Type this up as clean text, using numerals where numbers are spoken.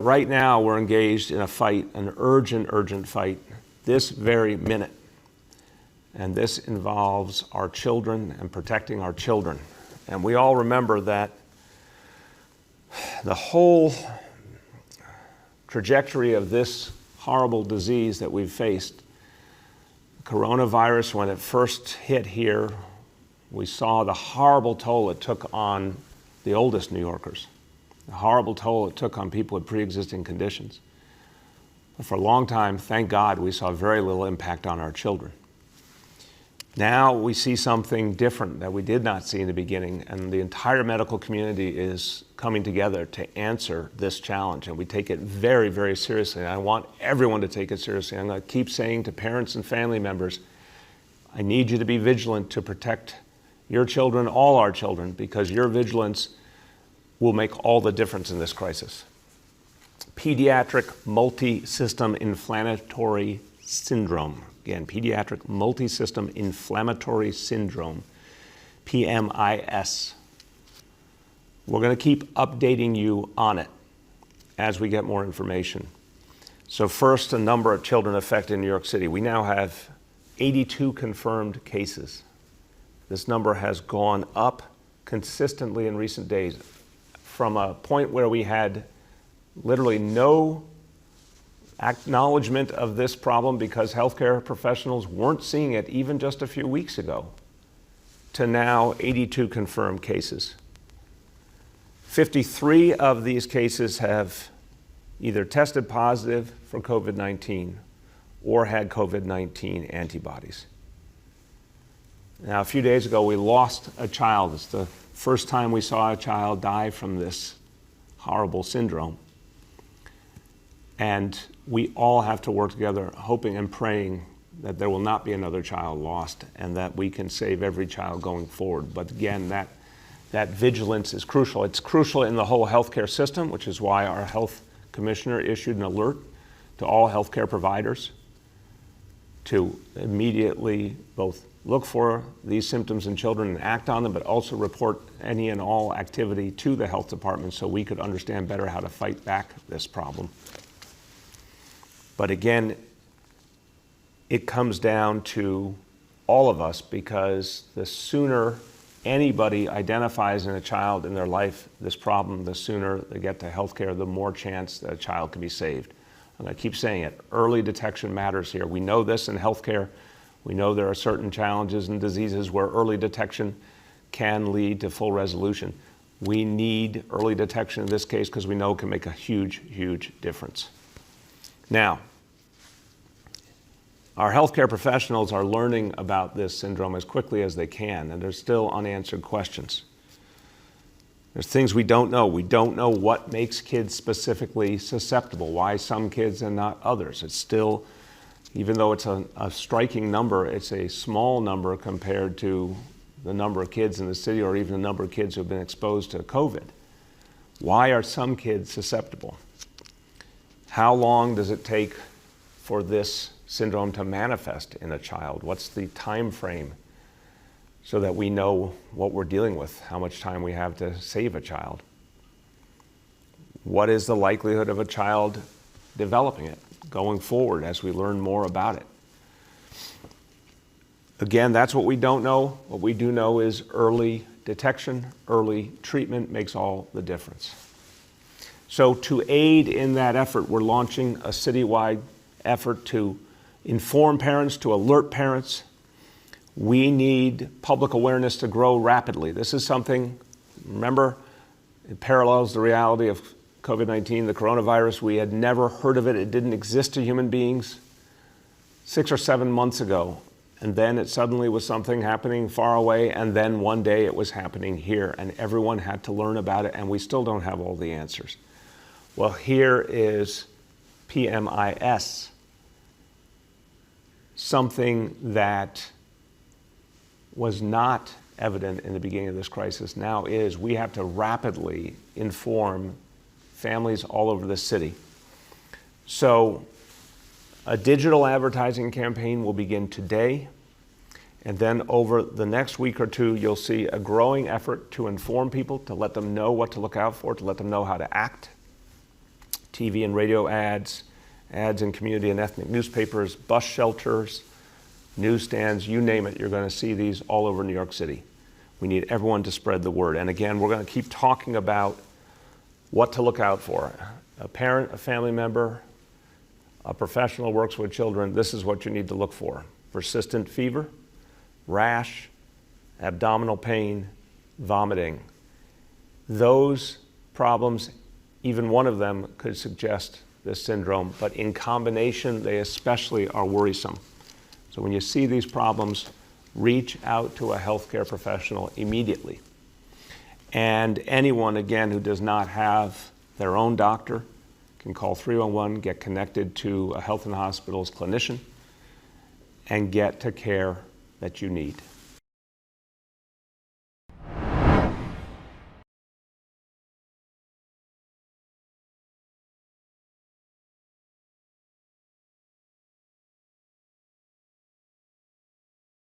Right now, we're engaged in a fight, an urgent fight, this very minute. And this involves our children and protecting our children. And we all remember that the whole trajectory of this horrible disease that we've faced, coronavirus, when it first hit here, we saw the horrible toll it took on the oldest New Yorkers. The horrible toll it took on people with pre-existing conditions. But for a long time, thank God, we saw very little impact on our children. Now we see something different that we did not see in the beginning, and the entire medical community is coming together to answer this challenge, and we take it very, very seriously. And I want everyone to take it seriously. I'm going to keep saying to parents and family members, I need you to be vigilant to protect your children, all our children, because your vigilance will make all the difference in this crisis. Pediatric multi-system inflammatory syndrome. Again, pediatric multi-system inflammatory syndrome, PMIS. We're going to keep updating you on it as we get more information. So first, a number of children affected in New York City. We now have 82 confirmed cases. This number has gone up consistently in recent days, from a point where we had literally no acknowledgement of this problem because healthcare professionals weren't seeing it even just a few weeks ago, to now 82 confirmed cases. 53 of these cases have either tested positive for COVID-19 or had COVID-19 antibodies. Now, a few days ago, we lost a child. It's the first time we saw a child die from this horrible syndrome. And we all have to work together, hoping and praying that there will not be another child lost and that we can save every child going forward. But again, that vigilance is crucial. It's crucial in the whole healthcare system, which is why our health commissioner issued an alert to all healthcare providers to immediately both look for these symptoms in children and act on them, but also report any and all activity to the health department so we could understand better how to fight back this problem. But again, it comes down to all of us, because the sooner anybody identifies in a child in their life this problem, the sooner they get to healthcare, the more chance that a child can be saved. I'm going to keep saying it. Early detection matters here. We know this in healthcare. We know there are certain challenges and diseases where early detection can lead to full resolution. We need early detection in this case because we know it can make a huge difference. Now, our healthcare professionals are learning about this syndrome as quickly as they can, and there's still unanswered questions. There's things we don't know. We don't know what makes kids specifically susceptible, why some kids and not others. It's still, even though it's a striking number, it's a small number compared to the number of kids in the city or even the number of kids who have been exposed to COVID. Why are some kids susceptible? How long does it take for this syndrome to manifest in a child? What's the time frame so that we know what we're dealing with, how much time we have to save a child? What is the likelihood of a child developing it going forward as we learn more about it? Again, that's what we don't know. What we do know is early detection, early treatment makes all the difference. So to aid in that effort, we're launching a citywide effort to inform parents, to alert parents. We need public awareness to grow rapidly. This is something, remember, it parallels the reality of COVID-19, the coronavirus. We had never heard of it. It didn't exist to human beings 6 or 7 months ago. And then it suddenly was something happening far away, and then one day it was happening here, and everyone had to learn about it, and we still don't have all the answers. Well, here is PMIS, something that was not evident in the beginning of this crisis, now is. We have to rapidly inform families all over the city. So a digital advertising campaign will begin today, and then over the next week or two, you'll see a growing effort to inform people, to let them know what to look out for, to let them know how to act. TV and radio ads, ads in community and ethnic newspapers, bus shelters, newsstands, you name it, you're going to see these all over New York City. We need everyone to spread the word. And again, we're going to keep talking about what to look out for. A parent, a family member, a professional who works with children, this is what you need to look for. Persistent fever, rash, abdominal pain, vomiting. Those problems, even one of them could suggest this syndrome, but in combination, they especially are worrisome. So when you see these problems, reach out to a healthcare professional immediately. And anyone, again, who does not have their own doctor can call 311, get connected to a health and hospitals clinician, and get to care that you need.